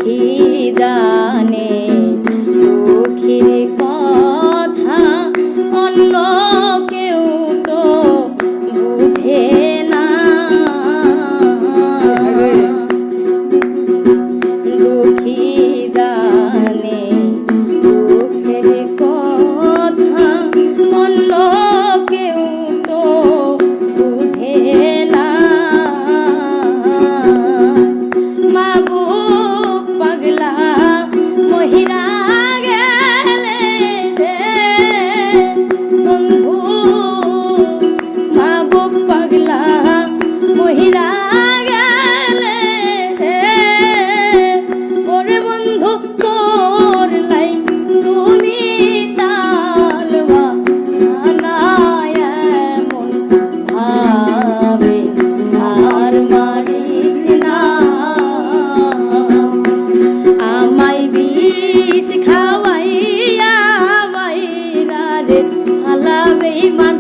দুঃখী জানে দুঃখীর কথা, অন্য কেউ তো বুঝে না। দুঃখী জানে দুঃখের কথা, অন্য কেউ তো বুঝে না। মাবুব পাগলা মহিরা গেলে বন্ধু, মাবুব পাগলা মহিরা গেলে ওরে বন্ধু তোর নাই তুমি তালবা নানায় এমন ভাবে আর মারিস না। আমায় বিষ খাওয়াইয়া মাইরা রে আলা বেঈমান